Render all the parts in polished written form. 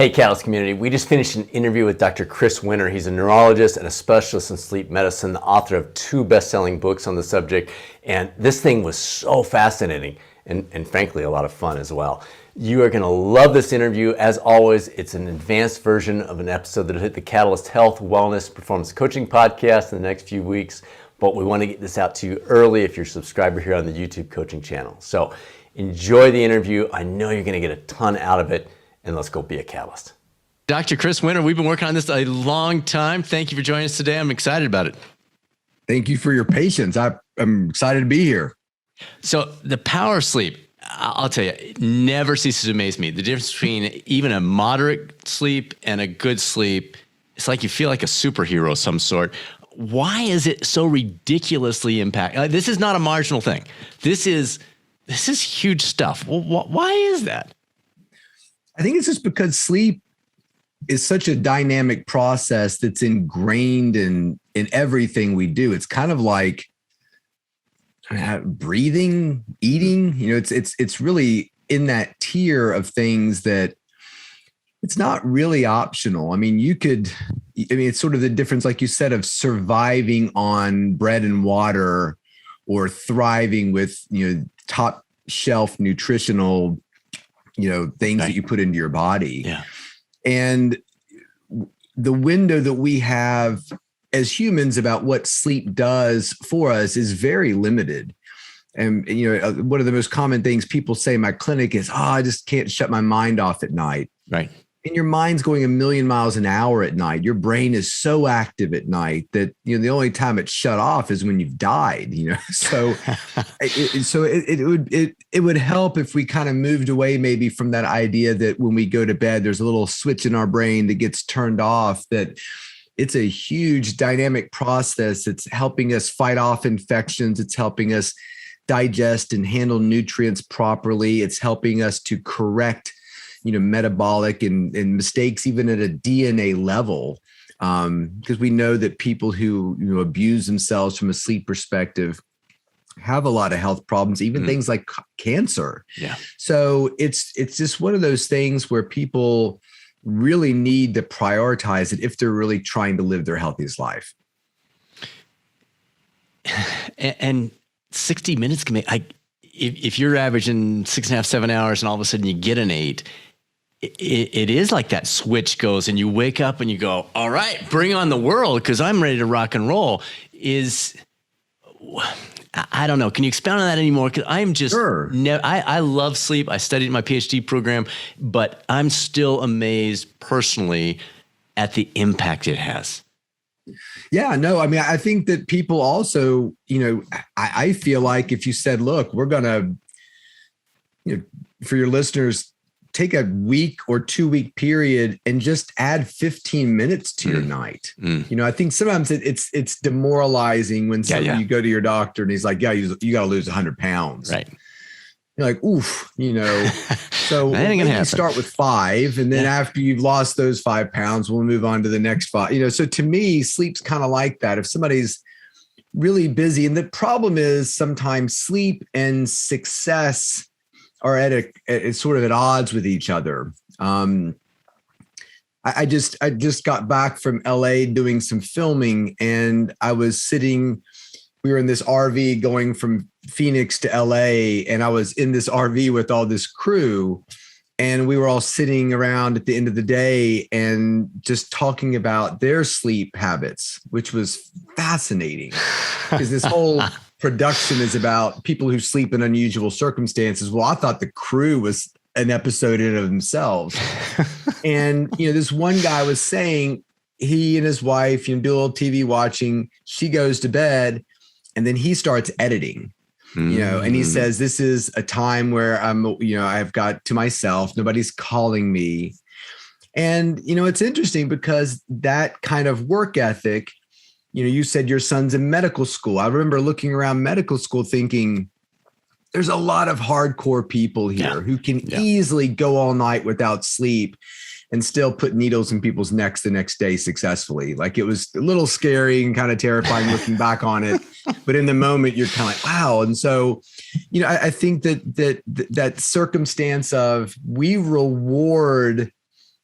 Hey, Catalyst community. We just finished an interview with Dr. Chris Winter. He's a neurologist and a specialist in sleep medicine, the author of 2 best-selling books on the subject. And this thing was so fascinating and frankly, a lot of fun as well. You are going to love this interview. As always, it's an advanced version of an episode that will hit the Catalyst Health, Wellness, Performance Coaching podcast in the next few weeks. But we want to get this out to you early if you're a subscriber here on the YouTube coaching channel. So enjoy the interview. I know you're going to get a ton out of it. And let's go be a catalyst. Dr. Chris Winter, we've been working on this a long time. Thank you for joining us today. I'm excited about it. Thank you for your patience. I'm excited to be here. So the power of sleep, I'll tell you, it never ceases to amaze me. The difference between even a moderate sleep and a good sleep, it's like you feel like a superhero of some sort. Why is it so ridiculously impactful? This is not a marginal thing. This is huge stuff. Well, why is that? I think it's just because sleep is such a dynamic process that's ingrained in everything we do. It's kind of like breathing, eating. It's really in that tier of things that it's not really optional. It's sort of the difference, like you said, of surviving on bread and water or thriving with, top shelf nutritional things that you put into your body. Yeah. And the window that we have as humans about what sleep does for us is very limited. And, one of the most common things people say in my clinic is, I just can't shut my mind off at night. Right. And your mind's going 1,000,000 miles an hour at night. Your brain is so active at night that, the only time it's shut off is when you've died, So it would help if we kind of moved away maybe from that idea that when we go to bed, there's a little switch in our brain that gets turned off, that it's a huge dynamic process. It's helping us fight off infections. It's helping us digest and handle nutrients properly. It's helping us to correct metabolic and mistakes, even at a DNA level, because we know that people who abuse themselves from a sleep perspective have a lot of health problems, even things like cancer. Yeah. So it's just one of those things where people really need to prioritize it if they're really trying to live their healthiest life. And 60 minutes can make, if you're averaging 6.5, 7 hours and all of a sudden you get an 8, it is like that switch goes and you wake up and you go, all right, bring on the world because I'm ready to rock and roll. I don't know. Can you expound on that anymore? Because I am just, Sure. I love sleep. I studied in my PhD program, but I'm still amazed personally at the impact it has. Yeah, no, I think that people also, I feel like if you said, look, we're going to, for your listeners, take a week or 2-week period and just add 15 minutes to your night. I think sometimes it's demoralizing when you go to your doctor and he's like, yeah, you got to lose 100 pounds. Right. You're like, oof, so That ain't gonna happen. start with 5. And then after you've lost those 5 pounds, we'll move on to the next 5, so to me, sleep's kind of like that. If somebody's really busy, and the problem is sometimes sleep and success are at sort of at odds with each other. I just got back from LA doing some filming, and I was we were in this RV going from Phoenix to LA, and I was in this RV with all this crew, and we were all sitting around at the end of the day and just talking about their sleep habits, which was fascinating because this whole production is about people who sleep in unusual circumstances. Well, I thought the crew was an episode in of themselves. And, this one guy was saying he and his wife, do a little TV watching. She goes to bed and then he starts editing, and he says, this is a time where I've got to myself, nobody's calling me. And, it's interesting because that kind of work ethic, you said your son's in medical school. I remember looking around medical school thinking there's a lot of hardcore people here who can easily go all night without sleep and still put needles in people's necks the next day successfully. Like, it was a little scary and kind of terrifying looking back on it. But in the moment, you're kind of like, wow. And so, I think that circumstance of we reward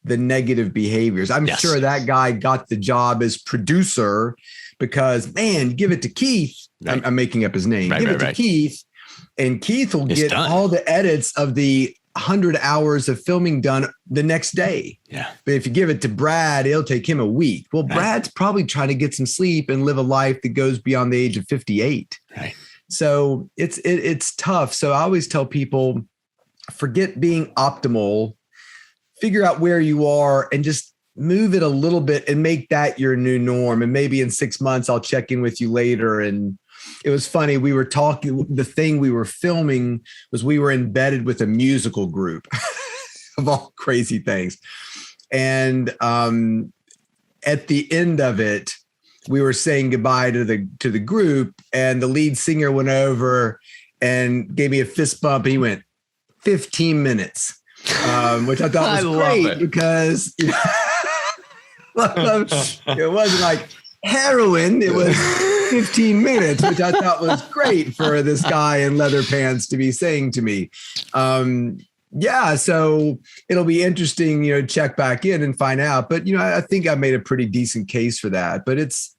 the negative behaviors. I'm sure that guy got the job as producer because, man, give it to Keith. Right. I'm making up his name. Give it to Keith, and Keith will get all the edits of the 100 hours of filming done the next day. Yeah. But if you give it to Brad, it'll take him a week. Well, Brad's probably trying to get some sleep and live a life that goes beyond the age of 58. Right. So it's tough. So I always tell people, forget being optimal, figure out where you are and just move it a little bit and make that your new norm. And maybe in 6 months, I'll check in with you later. And it was funny. We were talking, the thing we were filming was we were embedded with a musical group of all crazy things. And at the end of it, we were saying goodbye to the group, and the lead singer went over and gave me a fist bump. And he went 15 minutes, which I thought was great because it wasn't like heroin. It was 15 minutes, which I thought was great for this guy in leather pants to be saying to me. So it'll be interesting, check back in and find out. But, I think I made a pretty decent case for that. But it's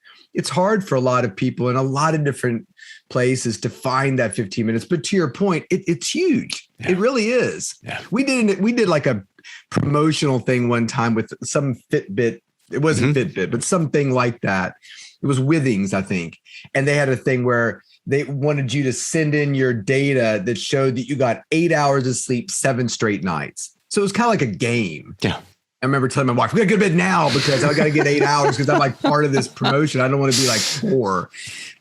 hard for a lot of people in a lot of different places to find that 15 minutes. But to your point, it's huge. Yeah. It really is. Yeah. We did like a promotional thing one time with some Fitbit. It wasn't Fitbit, but something like that. It was Withings, I think. And they had a thing where they wanted you to send in your data that showed that you got 8 hours of sleep 7 straight nights. So it was kind of like a game. Yeah. I remember telling my wife, we got to go to bed now because I got to get 8 hours because I'm like part of this promotion. I don't want to be like poor.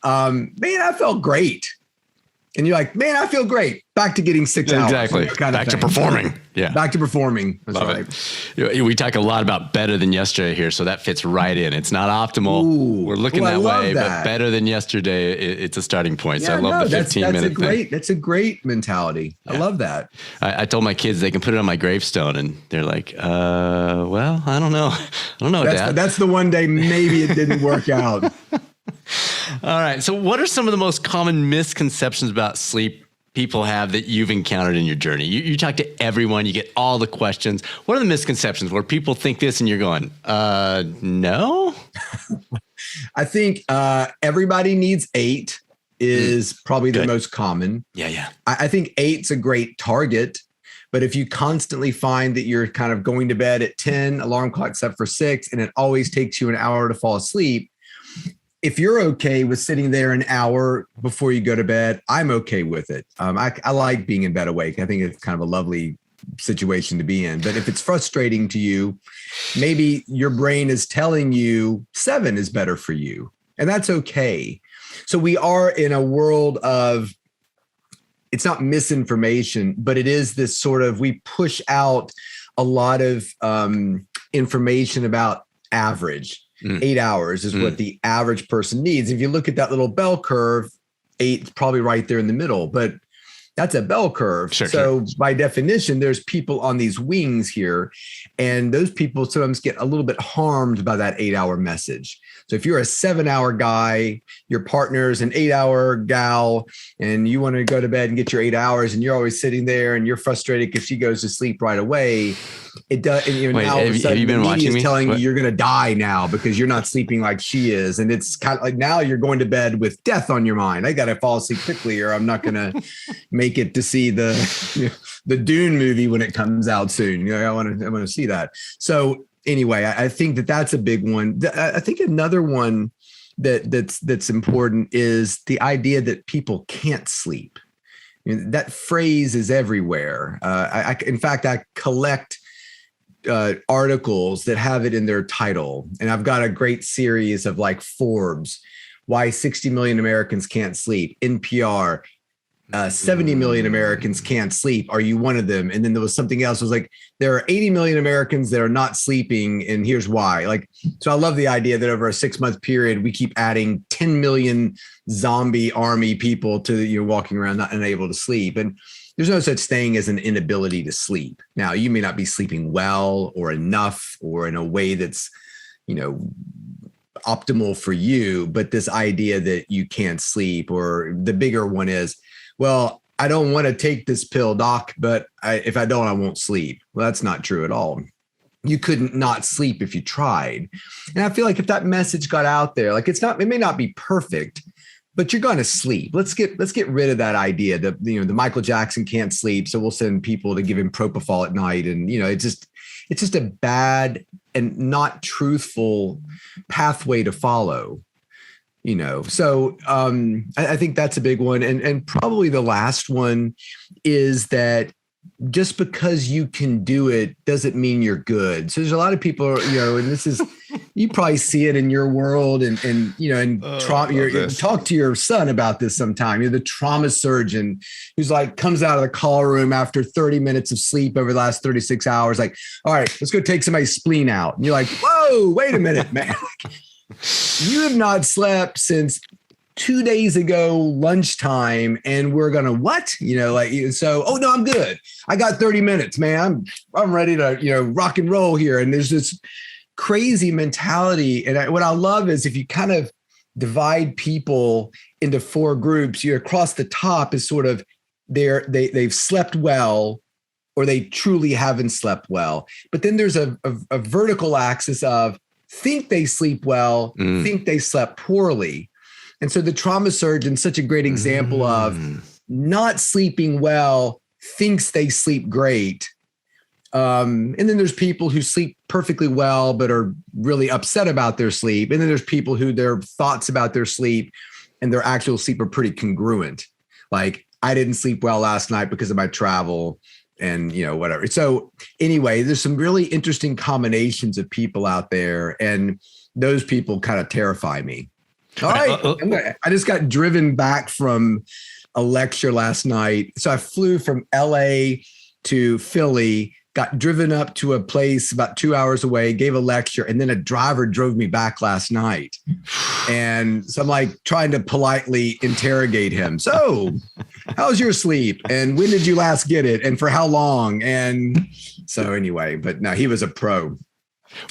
Man, I felt great. And you're like, man, I feel great. Back to getting 6 hours. Exactly. Back to performing. Yeah. Back to performing. That's Love right. We talk a lot about better than yesterday here. So that fits right in. It's not optimal. Ooh. We're looking that way, but better than yesterday. It's a starting point. Yeah, so I love the 15-minute thing. That's a great mentality. Yeah. I love that. I told my kids they can put it on my gravestone, and they're like, well, I don't know. I don't know, Dad. That's the one day maybe it didn't work out. All right. So what are some of the most common misconceptions about sleep people have that you've encountered in your journey? You talk to everyone, you get all the questions. What are the misconceptions where people think this and you're going, no? I think everybody needs 8 is probably the most common. Yeah. I think 8's a great target. But if you constantly find that you're kind of going to bed at 10, alarm clock set for 6, and it always takes you an hour to fall asleep, if you're okay with sitting there an hour before you go to bed, I'm okay with it. I like being in bed awake. I think it's kind of a lovely situation to be in. But if it's frustrating to you, maybe your brain is telling you 7 is better for you. And that's okay. So we are in a world of, it's not misinformation, but it is this sort of, we push out a lot of information about average. 8 hours is what the average person needs. If you look at that little bell curve, 8 is probably right there in the middle, but that's a bell curve. Sure. By definition, there's people on these wings here, and those people sometimes get a little bit harmed by that 8-hour message. So if you're a 7-hour guy, your partner's an 8-hour gal, and you want to go to bed and get your 8 hours, and you're always sitting there and you're frustrated because she goes to sleep right away. It does. And now all of a sudden the media is telling you you're going to die now because you're not sleeping like she is. And it's kind of like now you're going to bed with death on your mind. I got to fall asleep quickly or I'm not going to make it to see the Dune movie when it comes out soon. I want to see that. So anyway, I think that's a big one. I think another one that's important is the idea that people can't sleep. That phrase is everywhere. In fact, I collect articles that have it in their title. And I've got a great series of like Forbes, why 60 million Americans can't sleep, NPR, 70 million Americans can't sleep. Are you one of them? And then there was something else. It was like, there are 80 million Americans that are not sleeping. And here's why. So I love the idea that over a 6-month period, we keep adding 10 million zombie army people to walking around not unable to sleep. And there's no such thing as an inability to sleep. Now, you may not be sleeping well or enough or in a way that's, optimal for you, but this idea that you can't sleep, or the bigger one is, well, I don't want to take this pill, doc, but if I don't, I won't sleep. Well, that's not true at all. you couldn't not sleep if you tried. And I feel like if that message got out there, like it may not be perfect, but you're going to sleep. Let's get rid of that idea that, the Michael Jackson can't sleep, so we'll send people to give him propofol at night. And, it's just a bad and not truthful pathway to follow, So I think that's a big one. And probably the last one is that just because you can do it doesn't mean you're good. So there's a lot of people, and this is, you probably see it in your world and talk to your son about this sometime. You're the trauma surgeon who's like, comes out of the call room after 30 minutes of sleep over the last 36 hours. Like, all right, let's go take somebody's spleen out. And you're like, whoa, wait a minute, man. You have not slept since 2 days ago lunchtime, and we're gonna what? So, oh no, I'm good. I got 30 minutes, man. I'm ready to rock and roll here. And there's this crazy mentality. And what I love is if you kind of divide people into 4 groups, you across the top is sort of they've slept well, or they truly haven't slept well. But then there's a vertical axis of think they sleep well, think they slept poorly. And so the trauma surgeon, such a great example of not sleeping well, thinks they sleep great. And then there's people who sleep perfectly well, but are really upset about their sleep. And then there's people who their thoughts about their sleep and their actual sleep are pretty congruent. Like, I didn't sleep well last night because of my travel and, whatever. So anyway, there's some really interesting combinations of people out there. And those people kind of terrify me. All right. I just got driven back from a lecture last night. So I flew from LA to Philly, got driven up to a place about 2 hours away, gave a lecture, and then a driver drove me back last night. And so I'm like trying to politely interrogate him. So how's your sleep? And when did you last get it? And for how long? And so anyway, but no, he was a pro.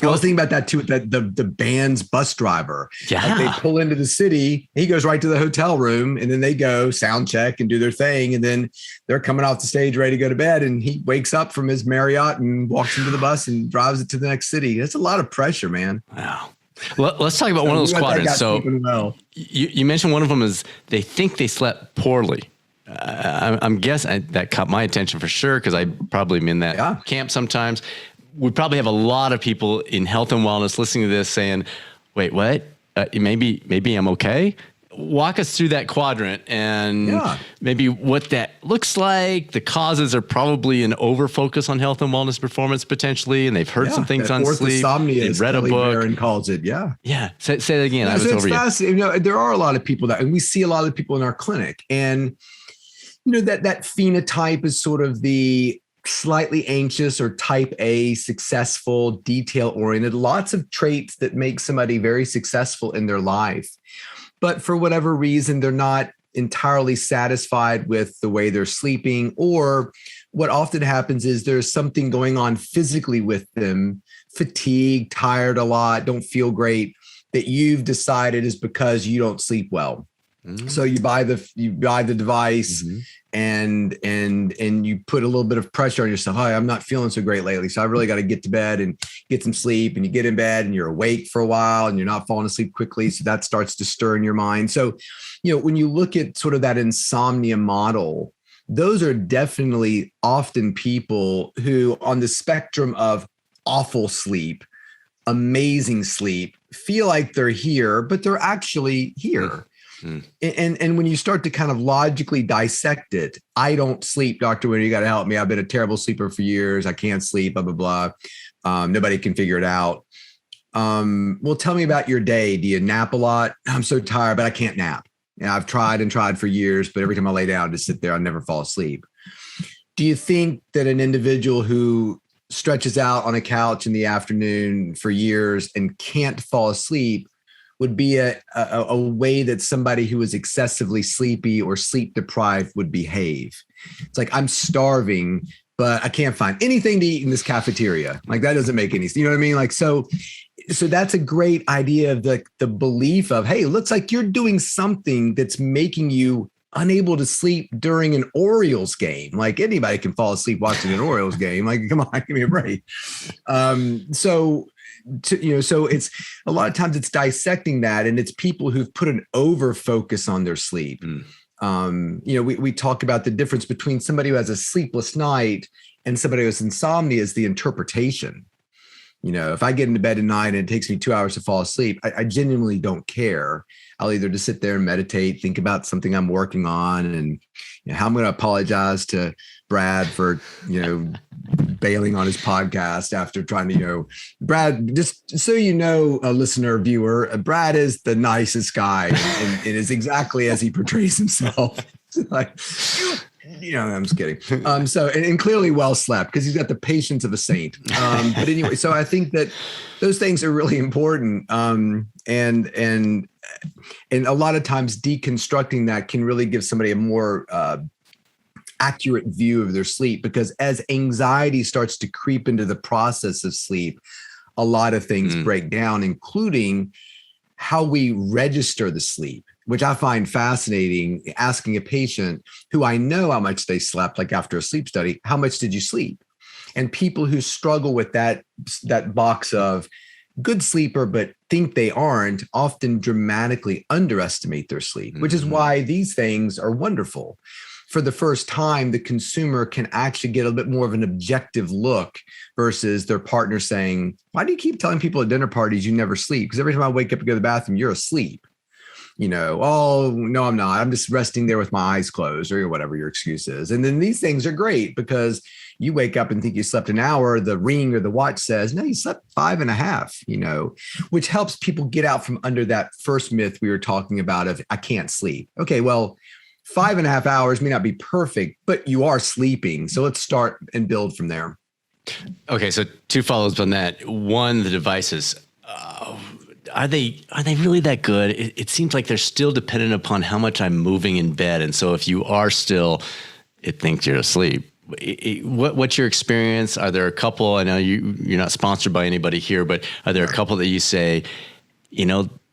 I was thinking about that too, that the band's bus driver. Yeah. Like they pull into the city, he goes right to the hotel room, and then they go sound check and do their thing. And then they're coming off the stage ready to go to bed. And he wakes up from his Marriott and walks into the bus and drives it to the next city. That's a lot of pressure, man. Wow. Well, let's talk about one of those quadrants. So you mentioned one of them is they think they slept poorly. I'm guessing that caught my attention for sure, because I probably am in that camp sometimes. We probably have a lot of people in health and wellness listening to this saying, wait, what? Maybe I'm okay. Walk us through that quadrant and maybe what that looks like. The causes are probably an overfocus on health and wellness performance potentially, and they've heard some things on sleep. They've read a book. And calls it, yeah. Say that again. I was over you. There are a lot of people and we see a lot of people in our clinic, and that phenotype is sort of the slightly anxious or type A, successful, detail-oriented, lots of traits that make somebody very successful in their life. But for whatever reason, they're not entirely satisfied with the way they're sleeping, or what often happens is there's something going on physically with them, fatigue, tired a lot, don't feel great, that you've decided is because you don't sleep well. So you buy the device and you put a little bit of pressure on yourself. Hi, I'm not feeling so great lately, so I really got to get to bed and get some sleep. And you get in bed and you're awake for a while and you're not falling asleep quickly. So that starts to stir in your mind. So, when you look at sort of that insomnia model, those are definitely often people who on the spectrum of awful sleep, amazing sleep, feel like they're here, but they're actually here. And when you start to kind of logically dissect it, I don't sleep, Dr. Winter, you got to help me. I've been a terrible sleeper for years. I can't sleep, blah, blah, blah. Nobody can figure it out. Well, tell me about your day. Do you nap a lot? I'm so tired, but I can't nap. I've tried for years, but every time I lay down to sit there, I never fall asleep. Do you think that an individual who stretches out on a couch in the afternoon for years and can't fall asleep would be a way that somebody who is excessively sleepy or sleep deprived would behave? It's like, I'm starving, but I can't find anything to eat in this cafeteria. Like, that doesn't make any sense. You know what I mean? Like, so that's a great idea of the belief of, hey, it looks like you're doing something that's making you unable to sleep during an Orioles game. Like anybody can fall asleep watching an Orioles game. Like, come on, give me a break. So it's a lot of times it's dissecting that, and it's people who've put an over focus on their sleep. We talk about the difference between somebody who has a sleepless night and somebody who has insomnia is the interpretation. If I get into bed at night and it takes me 2 hours to fall asleep, I genuinely don't care. I'll either just sit there and meditate, think about something I'm working on, and how I'm going to apologize to Brad for, bailing on his podcast after trying to, Brad, just so a listener, viewer, Brad is the nicest guy and it is exactly as he portrays himself. Like, I'm just kidding. And clearly well slept because he's got the patience of a saint. But anyway, so I think that those things are really important. And a lot of times deconstructing that can really give somebody a more accurate view of their sleep, because as anxiety starts to creep into the process of sleep, a lot of things break down, including how we register the sleep, which I find fascinating. Asking a patient who I know how much they slept, like after a sleep study, how much did you sleep? And people who struggle with that box of good sleeper, but think they aren't, often dramatically underestimate their sleep, which is why these things are wonderful. For the first time, the consumer can actually get a bit more of an objective look versus their partner saying, why do you keep telling people at dinner parties you never sleep? Because every time I wake up and go to the bathroom, you're asleep. Oh, no, I'm not. I'm just resting there with my eyes closed, or whatever your excuse is. And then these things are great because you wake up and think you slept an hour. The ring or the watch says, no, you slept 5.5, which helps people get out from under that first myth we were talking about of I can't sleep. Okay, well, 5.5 hours may not be perfect, but you are sleeping. So let's start and build from there. Okay, so 2 follow-ups on that. One, the devices. Are they really that good? It seems like they're still dependent upon how much I'm moving in bed. And so if you are still, it thinks you're asleep. What's your experience? Are there a couple, I know you're not sponsored by anybody here, but are there a couple that you say,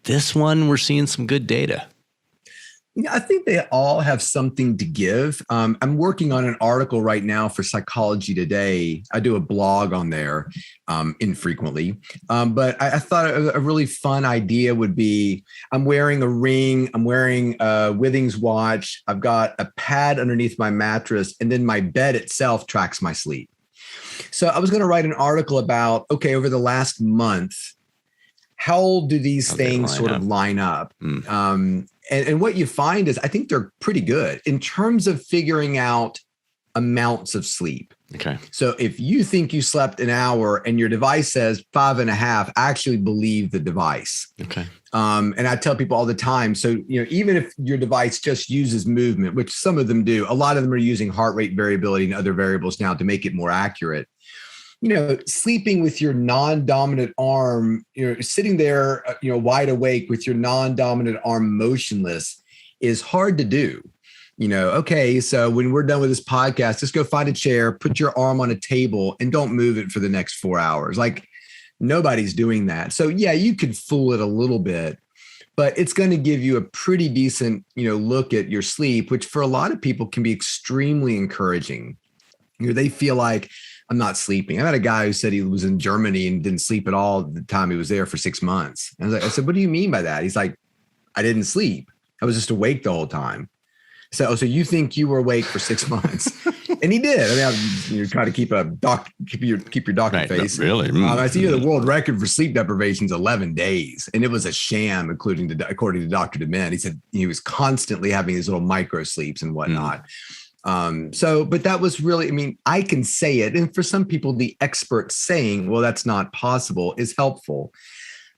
this one, we're seeing some good data? I think they all have something to give. I'm working on an article right now for Psychology Today. I do a blog on there infrequently. But I thought a really fun idea would be, I'm wearing a ring, I'm wearing a Withings watch, I've got a pad underneath my mattress, and then my bed itself tracks my sleep. So I was going to write an article about, okay, over the last month, how do these things sort of line up? And what you find is I think they're pretty good in terms of figuring out amounts of sleep. Okay. So if you think you slept an hour and your device says 5.5, actually believe the device. Okay. And I tell people all the time, so, even if your device just uses movement, which some of them do, a lot of them are using heart rate variability and other variables now to make it more accurate. Sleeping with your non-dominant arm, sitting there, wide awake with your non-dominant arm motionless is hard to do. Okay, so when we're done with this podcast, just go find a chair, put your arm on a table, and don't move it for the next 4 hours. Like, nobody's doing that. So yeah, you could fool it a little bit, but it's going to give you a pretty decent, look at your sleep, which for a lot of people can be extremely encouraging. They feel like, I'm not sleeping. I had a guy who said he was in Germany and didn't sleep at all the time he was there for 6 months. And I said, what do you mean by that? He's like, I didn't sleep. I was just awake the whole time. So you think you were awake for 6 months? And he did. I mean, you're trying to keep your doctor right, face. No, really? I see the world record for sleep deprivation is 11 days. And it was a sham, according to Dr. DeMint. He said he was constantly having these little micro sleeps and whatnot. But that was really, I can say it. And for some people, the experts saying, well, that's not possible is helpful.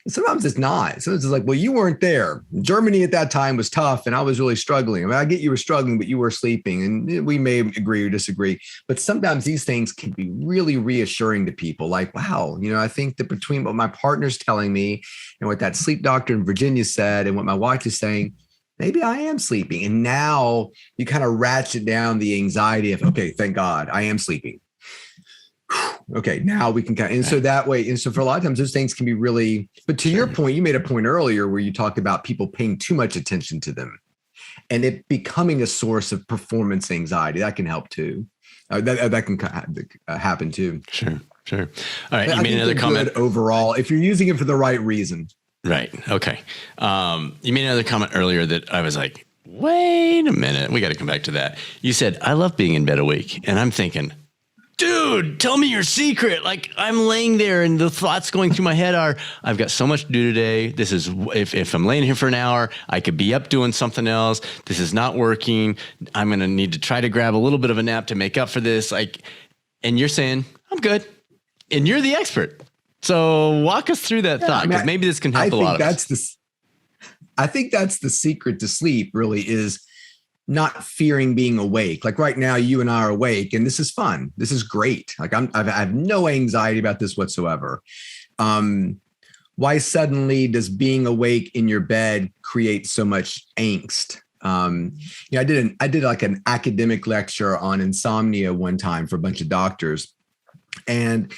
Sometimes it's not. Sometimes it's like, well, you weren't there. Germany at that time was tough and I was really struggling. I get you were struggling, but you were sleeping, and we may agree or disagree. But sometimes these things can be really reassuring to people. Like, wow, I think that between what my partner's telling me and what that sleep doctor in Virginia said and what my wife is saying, maybe I am sleeping. And now you kind of ratchet down the anxiety of, okay, thank God I am sleeping. Okay, now we can and so that way, and so for a lot of times those things can be really, but to your point, you made a point earlier where you talked about people paying too much attention to them. and it becoming a source of performance anxiety. That can help too. That can happen too. Sure. All right. But You made another comment overall if you're using it for the right reason. Right. Okay. You made another comment earlier that I was like, wait a minute. We got to come back to that. You said, I love being in bed awake. And I'm thinking, dude, tell me your secret. Like, I'm laying there and the thoughts going through my head are, I've got so much to do today. This is, if I'm laying here for an hour, I could be up doing something else. This is not working. I'm going to need to try to grab a little bit of a nap to make up for this. Like, and you're saying, I'm good. And you're the expert. So walk us through that thought, because maybe this can help a lot of us. I think that's the secret to sleep, really, is not fearing being awake. Like right now, you and I are awake, and this is fun. This is great. Like I have no anxiety about this whatsoever. Why suddenly does being awake in your bed create so much angst? I did like an academic lecture on insomnia one time for a bunch of doctors, and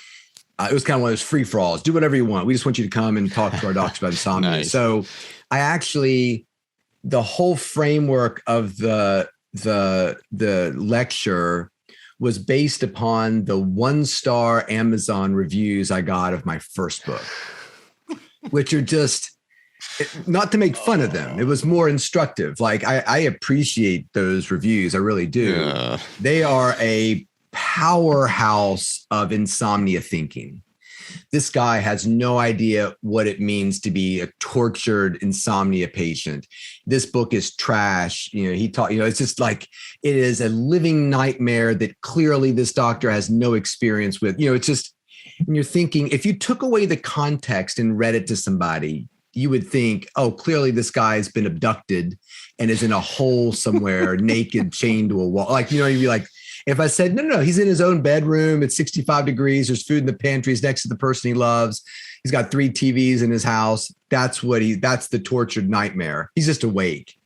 it was kind of one of those free for alls. Do whatever you want. We just want you to come and talk to our doctors about insomnia. Nice. So I actually, the whole framework of the lecture was based upon the 1-star Amazon reviews I got of my first book, which are just, not to make fun of them. It was more instructive. Like I appreciate those reviews. I really do. Yeah. They are a powerhouse of insomnia thinking. This guy has no idea what it means to be a tortured insomnia patient. This book is trash. It's just like, it is a living nightmare that clearly this doctor has no experience with. It's just, and you're thinking, if you took away the context and read it to somebody, you would think, oh, clearly this guy's been abducted and is in a hole somewhere, naked, chained to a wall. Like, you'd be like, if I said, no, he's in his own bedroom, it's 65 degrees, there's food in the pantry, he's next to the person he loves, he's got 3 TVs in his house, that's the tortured nightmare. He's just awake.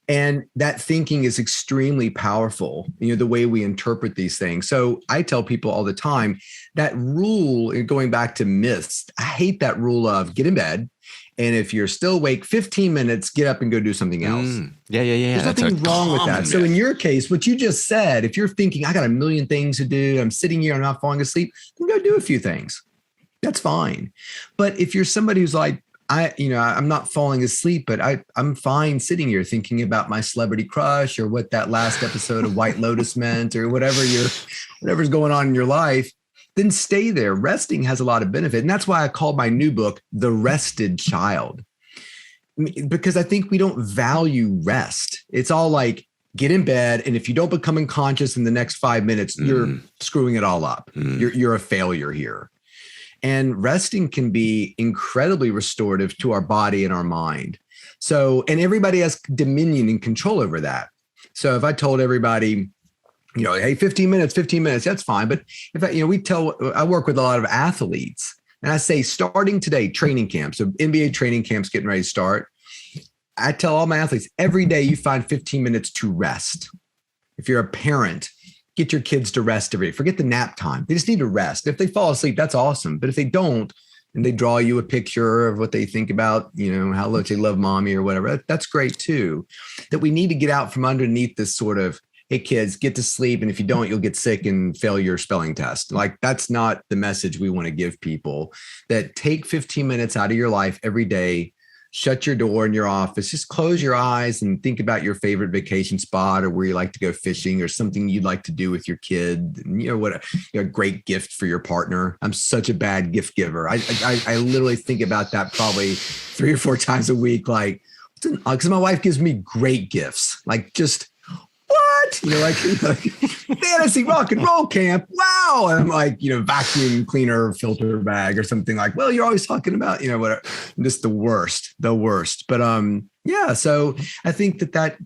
And that thinking is extremely powerful, the way we interpret these things. So I tell people all the time, that rule, going back to myths, I hate that rule of get in bed, and if you're still awake 15 minutes, get up and go do something else. Yeah. There's nothing wrong with that. So in your case, what you just said, if you're thinking, I got a million things to do, I'm sitting here, I'm not falling asleep, then go do a few things. That's fine. But if you're somebody who's like, I'm not falling asleep, but I'm fine sitting here thinking about my celebrity crush or what that last episode of White Lotus meant or whatever's going on in your life, then stay there. Resting has a lot of benefit. And that's why I called my new book, The Rested Child, because I think we don't value rest. It's all like, get in bed, and if you don't become unconscious in the next 5 minutes, you're screwing it all up. You're a failure here. And resting can be incredibly restorative to our body and our mind. So, and everybody has dominion and control over that. So if I told everybody, hey, 15 minutes, that's fine. But if I work with a lot of athletes, and I say, starting today, training camps, so NBA training camps getting ready to start. I tell all my athletes, every day you find 15 minutes to rest. If you're a parent, get your kids to rest every day. Forget the nap time. They just need to rest. If they fall asleep, that's awesome. But if they don't, and they draw you a picture of what they think about, how much they love mommy or whatever, that's great too. That we need to get out from underneath this sort of, hey kids, get to sleep. And if you don't, you'll get sick and fail your spelling test. Like, that's not the message we want to give people. That take 15 minutes out of your life every day, shut your door in your office, just close your eyes and think about your favorite vacation spot or where you like to go fishing or something you'd like to do with your kid. A great gift for your partner. I'm such a bad gift giver. I literally think about that probably 3 or 4 times a week. Like, because my wife gives me great gifts, like just, what? Fantasy rock and roll camp. Wow. And I'm like, vacuum cleaner, filter bag or something like, well, you're always talking about, whatever. Just the worst. But so I think that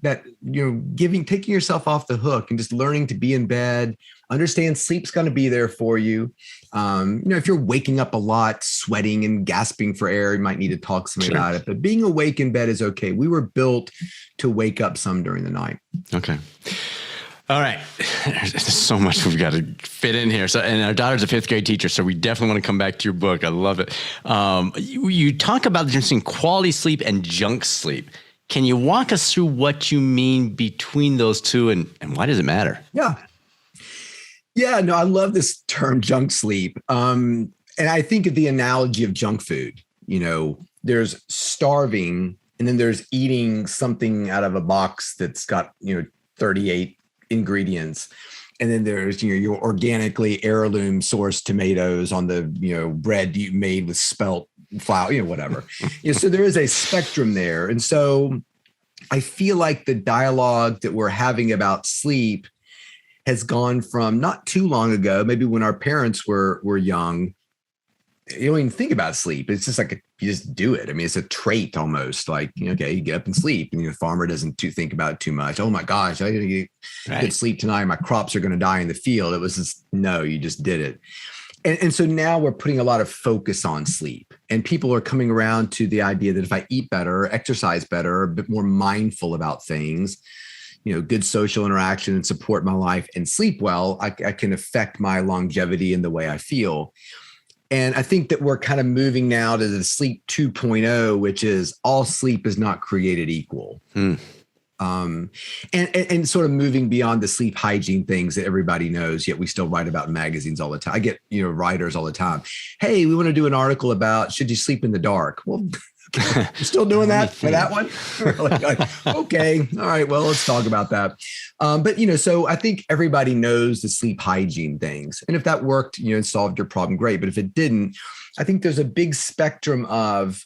taking yourself off the hook and just learning to be in bed, understand sleep's going to be there for you. If you're waking up a lot, sweating and gasping for air, you might need to talk to somebody about it. But being awake in bed is okay. We were built to wake up some during the night. Okay. All right. There's so much we've got to fit in here. So, and our daughter's a 5th grade teacher, so we definitely want to come back to your book. I love it. You talk about the difference between quality sleep and junk sleep. Can you walk us through what you mean between those two and why does it matter? Yeah. Yeah, no, I love this term junk sleep. And I think of the analogy of junk food. There's starving and then there's eating something out of a box that's got, 38 ingredients. And then there's, your organically heirloom sourced tomatoes on the, bread you made with spelt flour, whatever. So there is a spectrum there. And so I feel like the dialogue that we're having about sleep has gone from not too long ago, maybe when our parents were young. You don't even think about sleep. It's just like you just do it. I mean, it's a trait almost. Like, okay, you get up and sleep, and the farmer doesn't think about it too much. Oh my gosh, I gotta get good sleep tonight. My crops are going to die in the field. It was just no, you just did it. And so now we're putting a lot of focus on sleep, and people are coming around to the idea that if I eat better, exercise better, a bit more mindful about things, good social interaction and support my life and sleep well, I can affect my longevity and the way I feel. And I think that we're kind of moving now to the sleep 2.0, which is all sleep is not created equal. And sort of moving beyond the sleep hygiene things that everybody knows, yet we still write about in magazines all the time. I get, writers all the time. Hey, we want to do an article about should you sleep in the dark? Well, you're still doing that for that one? Okay. All right. Well, let's talk about that. But so I think everybody knows the sleep hygiene things. And if that worked, and solved your problem, great. But if it didn't, I think there's a big spectrum of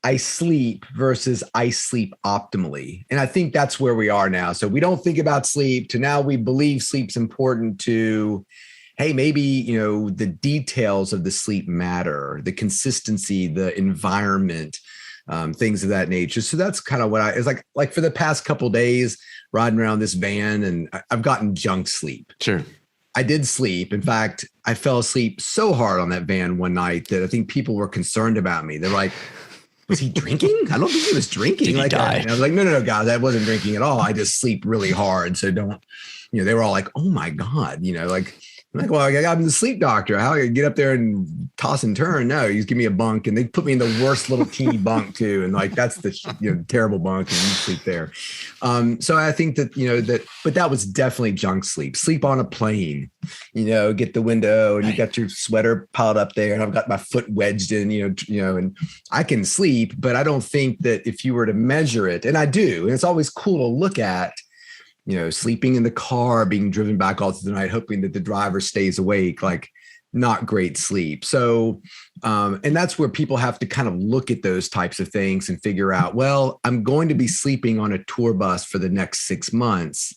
I sleep versus I sleep optimally. And I think that's where we are now. So we don't think about sleep to now we believe sleep's important to, hey, maybe, the details of the sleep matter, the consistency, the environment, things of that nature. So that's kind of what it's like for the past couple of days riding around this van, and I've gotten junk sleep. Sure. I did sleep. In fact, I fell asleep so hard on that van one night that I think people were concerned about me. They're like, was he drinking? I don't think he was drinking. Did he die? And I was like, no, guys, I wasn't drinking at all. I just sleep really hard. So don't, they were all like, oh my God, I'm like, well, I'm the sleep doctor. How do I get up there and toss and turn? No, you just give me a bunk, and they put me in the worst little teeny bunk too. And like, that's the terrible bunk, and you sleep there. So I think that, but that was definitely junk sleep. Sleep on a plane, get the window and you got your sweater piled up there, and I've got my foot wedged in, and I can sleep, but I don't think that if you were to measure it, and I do, and it's always cool to look at, sleeping in the car, being driven back all through the night, hoping that the driver stays awake, like not great sleep. So, and that's where people have to kind of look at those types of things and figure out, well, I'm going to be sleeping on a tour bus for the next 6 months.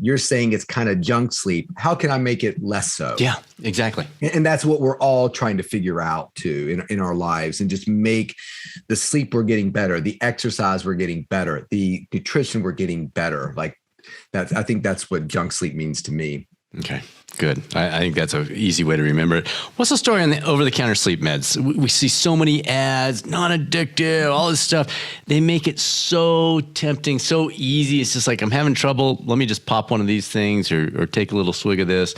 You're saying it's kind of junk sleep. How can I make it less so? Yeah, exactly. And that's what we're all trying to figure out too in our lives, and just make the sleep we're getting better, the exercise we're getting better, the nutrition we're getting better. Like, I think that's what junk sleep means to me. Okay, good. I think that's an easy way to remember it. What's the story on the over-the-counter sleep meds? We see so many ads, non-addictive, all this stuff. They make it so tempting, so easy. It's just like, I'm having trouble. Let me just pop one of these things or take a little swig of this.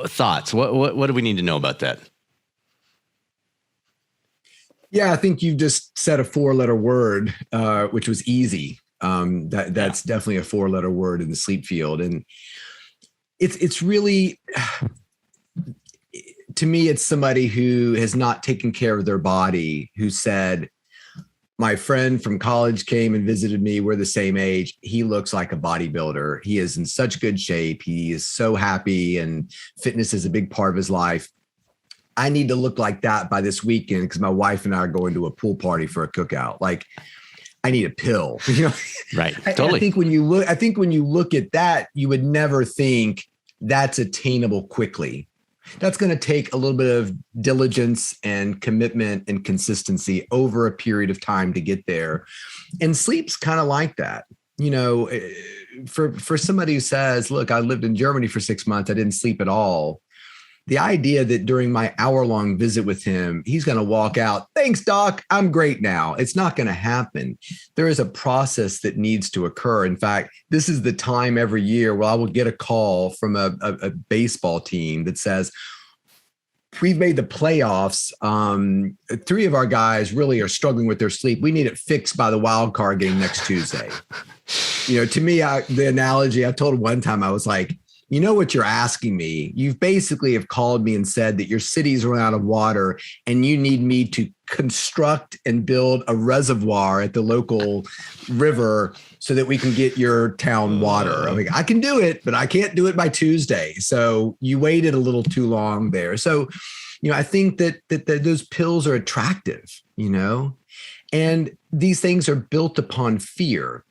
Thoughts? What do we need to know about that? Yeah, I think you just said a 4-letter word, which was easy. That's definitely a 4-letter word in the sleep field. And it's really, to me, it's somebody who has not taken care of their body, who said, my friend from college came and visited me. We're the same age. He looks like a bodybuilder. He is in such good shape. He is so happy, and fitness is a big part of his life. I need to look like that by this weekend because my wife and I are going to a pool party for a cookout. Like, I need a pill, Right. Totally. I think when you look at that, you would never think that's attainable quickly. That's going to take a little bit of diligence and commitment and consistency over a period of time to get there. And sleep's kind of like that. For somebody who says, look, I lived in Germany for 6 months, I didn't sleep at all. The idea that during my hour-long visit with him, he's going to walk out, thanks, doc, I'm great now. It's not going to happen. There is a process that needs to occur. In fact, this is the time every year where I will get a call from a baseball team that says, we've made the playoffs. Three of our guys really are struggling with their sleep. We need it fixed by the wild card game next Tuesday. To me, the analogy I told one time, I was like, you know what you're asking me? You've basically have called me and said that your city's run out of water and you need me to construct and build a reservoir at the local river so that we can get your town water. I'm like, I can do it, but I can't do it by Tuesday. So you waited a little too long there. So, I think that those pills are attractive, and these things are built upon fear.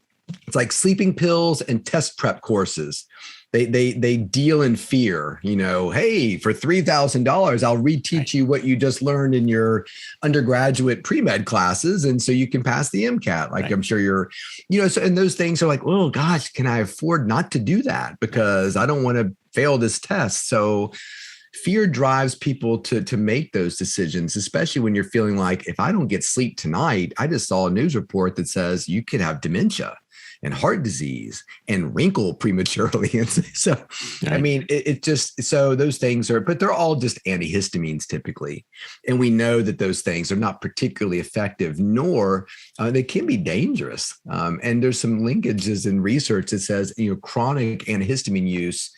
It's like sleeping pills and test prep courses. They deal in fear, hey, for $3,000, I'll reteach you what you just learned in your undergraduate pre-med classes. And so you can pass the MCAT. Like, I'm sure you're, so, and those things are like, oh gosh, can I afford not to do that? Because I don't want to fail this test. So fear drives people to make those decisions, especially when you're feeling like, if I don't get sleep tonight, I just saw a news report that says you could have dementia and heart disease and wrinkle prematurely. And so, I mean, it just, so those things are, but they're all just antihistamines typically. And we know that those things are not particularly effective, nor they can be dangerous. And there's some linkages in research that says, chronic antihistamine use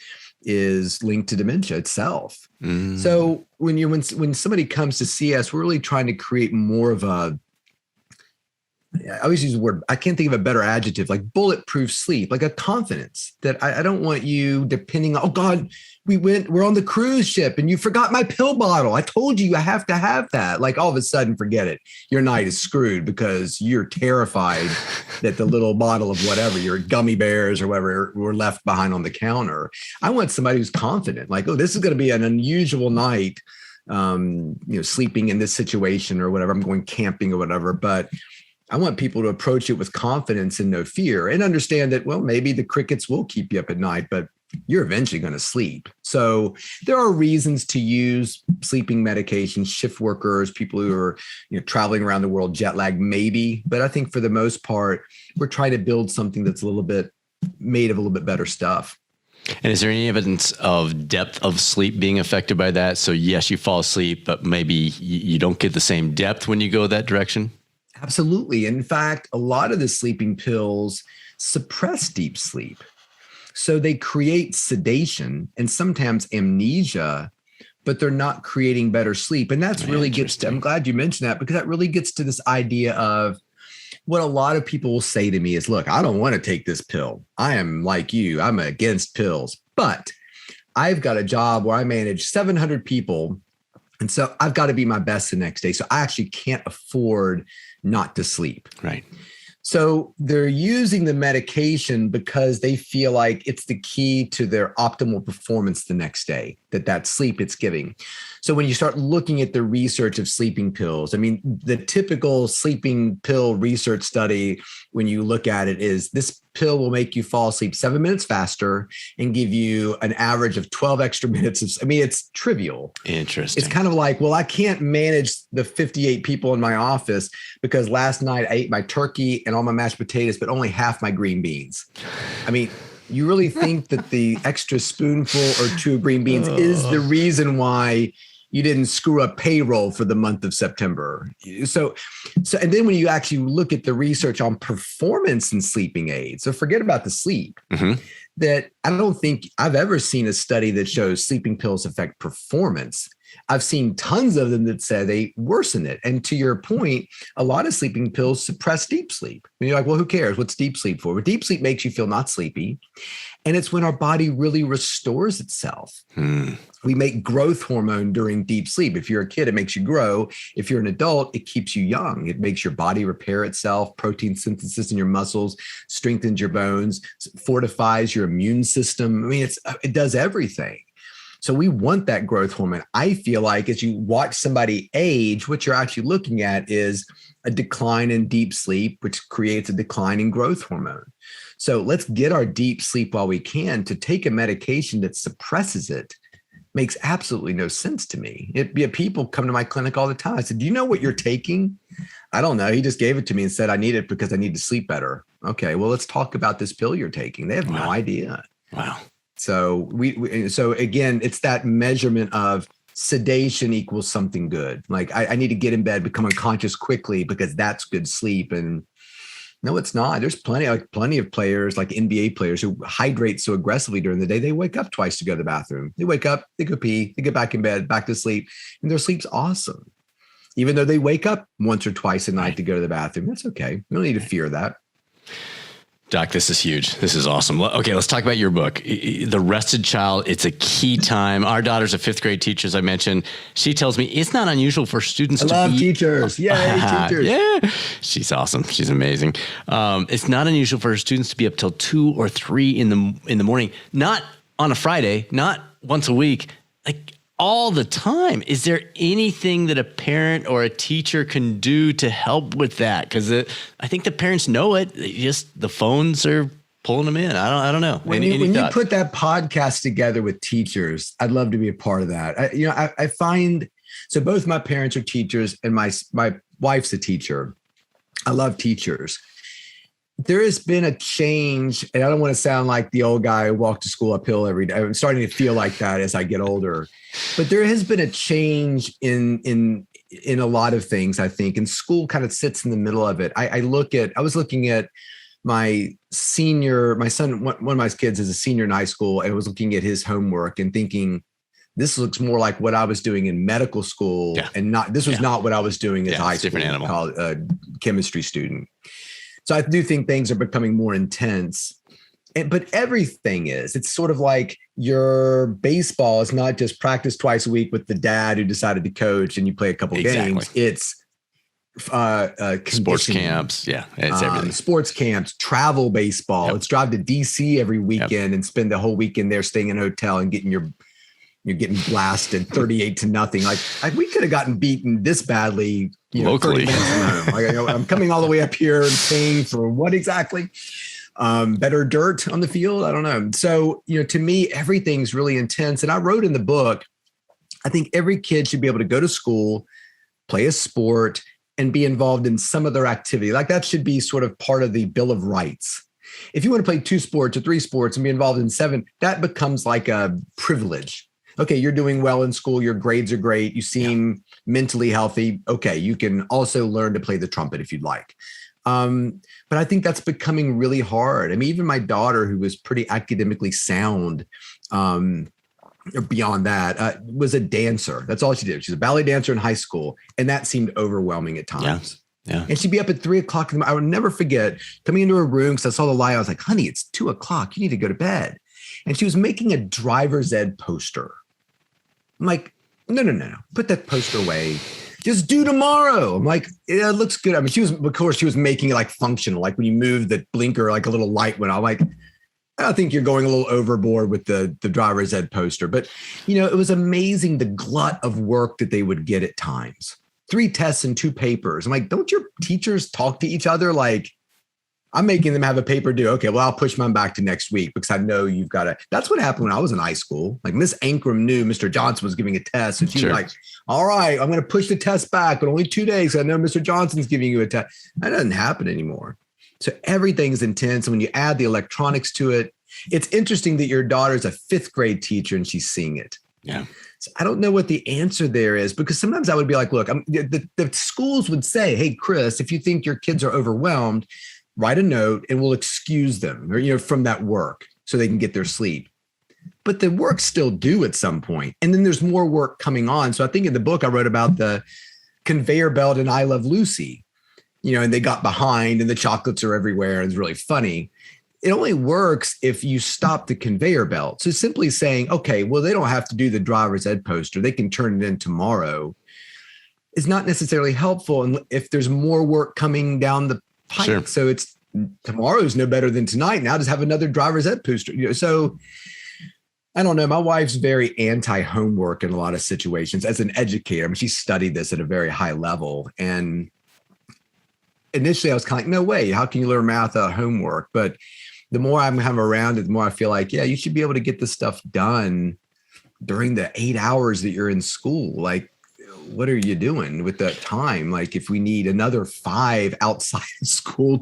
is linked to dementia itself. So when somebody comes to see us, we're really trying to create more of a, I always use the word, I can't think of a better adjective, like bulletproof sleep, like a confidence that I don't want you depending on, oh God, we're on the cruise ship and you forgot my pill bottle. I told you I have to have that. Like all of a sudden, forget it. Your night is screwed because you're terrified that the little bottle of whatever, your gummy bears or whatever were left behind on the counter. I want somebody who's confident, like, oh, this is going to be an unusual night, sleeping in this situation or whatever. I'm going camping or whatever, but I want people to approach it with confidence and no fear and understand that, well, maybe the crickets will keep you up at night, but you're eventually going to sleep. So there are reasons to use sleeping medications, shift workers, people who are traveling around the world, jet lag, maybe. But I think for the most part, we're trying to build something that's a little bit made of a little bit better stuff. And is there any evidence of depth of sleep being affected by that? So yes, you fall asleep, but maybe you don't get the same depth when you go that direction? Absolutely. In fact, a lot of the sleeping pills suppress deep sleep. So they create sedation and sometimes amnesia, but they're not creating better sleep. And that's really gets to, I'm glad you mentioned that, because that really gets to this idea of what a lot of people will say to me is, look, I don't want to take this pill. I am like you. I'm against pills, but I've got a job where I manage 700 people. And so I've got to be my best the next day. So I actually can't afford not to sleep. Right. So they're using the medication because they feel like it's the key to their optimal performance the next day, that sleep it's giving. So when you start looking at the research of sleeping pills, I mean, the typical sleeping pill research study, when you look at it, is this pill will make you fall asleep 7 minutes faster and give you an average of 12 extra minutes of, I mean, it's trivial. Interesting. It's kind of like, well, I can't manage the 58 people in my office because last night I ate my turkey and all my mashed potatoes, but only half my green beans. I mean, you really think that the extra spoonful or two of green beans is the reason why you didn't screw up payroll for the month of September? So, and then when you actually look at the research on performance in sleeping aids, so forget about the sleep, that I don't think I've ever seen a study that shows sleeping pills affect performance. I've seen tons of them that say they worsen it. And to your point, a lot of sleeping pills suppress deep sleep. And you're like, well, who cares? What's deep sleep for? Well, deep sleep makes you feel not sleepy. And it's when our body really restores itself. We make growth hormone during deep sleep. If you're a kid, it makes you grow. If you're an adult, it keeps you young. It makes your body repair itself, protein synthesis in your muscles, strengthens your bones, fortifies your immune system. I mean, it does everything. So we want that growth hormone. I feel like as you watch somebody age, what you're actually looking at is a decline in deep sleep, which creates a decline in growth hormone. So let's get our deep sleep while we can. To take a medication that suppresses it makes absolutely no sense to me. People come to my clinic all the time. I said, do you know what you're taking? I don't know. He just gave it to me and said, I need it because I need to sleep better. Okay, well, let's talk about this pill you're taking. They have no idea. Wow. So so again, it's that measurement of sedation equals something good. Like I need to get in bed, become unconscious quickly because that's good sleep. And no, it's not. There's plenty of players, like NBA players, who hydrate so aggressively during the day. They wake up twice to go to the bathroom. They wake up, they go pee, they get back in bed, back to sleep, and their sleep's awesome. Even though they wake up once or twice a night to go to the bathroom, that's okay. We don't need to fear that. Doc, this is huge. This is awesome. Okay, let's talk about your book, The Rested Child. It's a key time. Our daughter's a 5th grade teacher, as I mentioned. She tells me it's not unusual for students to love be... teachers. Yay, teachers. Yeah. She's awesome. She's amazing. It's not unusual for students to be up till 2 or 3 in the morning, not on a Friday, not once a week, like all the time. Is there anything that a parent or a teacher can do to help with that? Because I think the parents know it. The phones are pulling them in. I don't know. When you put that podcast together with teachers, I'd love to be a part of that. I find, so both my parents are teachers and my wife's a teacher. I love teachers. There has been a change, and I don't want to sound like the old guy who walked to school uphill every day. I'm starting to feel like that as I get older. But there has been a change in a lot of things, I think, and school kind of sits in the middle of it. I was looking at my son, one of my kids is a senior in high school, and I was looking at his homework and thinking, this looks more like what I was doing in medical school, and this was not what I was doing as a high school chemistry student. So I do think things are becoming more intense, but everything is. It's sort of like your baseball is not just practice twice a week with the dad who decided to coach and you play a couple games. It's sports camps. Yeah, it's everything. Sports camps, travel baseball. Let's drive to DC every weekend and spend the whole weekend there staying in a hotel and you're getting blasted 38-0. Like we could have gotten beaten this badly locally. 30 minutes from home. I'm coming all the way up here and paying for what exactly? Better dirt on the field? I don't know. So, to me, everything's really intense. And I wrote in the book, I think every kid should be able to go to school, play a sport, and be involved in some other activity. Like that should be sort of part of the Bill of Rights. If you want to play 2 sports or 3 sports and be involved in 7, that becomes like a privilege. Okay, you're doing well in school. Your grades are great. You seem mentally healthy. Okay, you can also learn to play the trumpet if you'd like. But I think that's becoming really hard. I mean, even my daughter, who was pretty academically sound, or beyond that, was a dancer. That's all she did. She's a ballet dancer in high school. And that seemed overwhelming at times. Yeah. And she'd be up at 3 o'clock. I would never forget coming into her room because I saw the light. I was like, honey, it's 2 o'clock. You need to go to bed. And she was making a driver's ed poster. I'm like, no. Put that poster away. Just do tomorrow. I'm like, yeah, it looks good. I mean, she was making it like functional. Like when you move the blinker, like a little light went on. I'm like, I think you're going a little overboard with the driver's ed poster. But, it was amazing the glut of work that they would get at times. 3 tests and 2 papers. I'm like, don't your teachers talk to each other? Like, I'm making them have a paper due. Okay, well, I'll push mine back to next week because I know you've got to. That's what happened when I was in high school. Like Miss Ankrum knew Mr. Johnson was giving a test. And she was like, all right, I'm going to push the test back, but only 2 days. I know Mr. Johnson's giving you a test. That doesn't happen anymore. So everything's intense. And when you add the electronics to it, it's interesting that your daughter's a 5th grade teacher and she's seeing it. Yeah. So I don't know what the answer there is, because sometimes I would be like, look, the schools would say, hey, Chris, if you think your kids are overwhelmed, write a note and we'll excuse them or, from that work so they can get their sleep. But the work's still due at some point. And then there's more work coming on. So I think in the book I wrote about the conveyor belt in I Love Lucy, and they got behind and the chocolates are everywhere. And it's really funny. It only works if you stop the conveyor belt. So simply saying, okay, well, they don't have to do the driver's ed poster. They can turn it in tomorrow is not necessarily helpful. And if there's more work coming down the pike. Sure. So it's tomorrow's no better than tonight. Now just have another driver's ed poster. So I don't know. My wife's very anti-homework in a lot of situations as an educator. I mean, she studied this at a very high level. And initially I was kind of like, no way. How can you learn math out of homework? But the more I'm around it, the more I feel like, yeah, you should be able to get this stuff done during the 8 hours that you're in school. Like, what are you doing with that time? Like if we need another 5 outside of school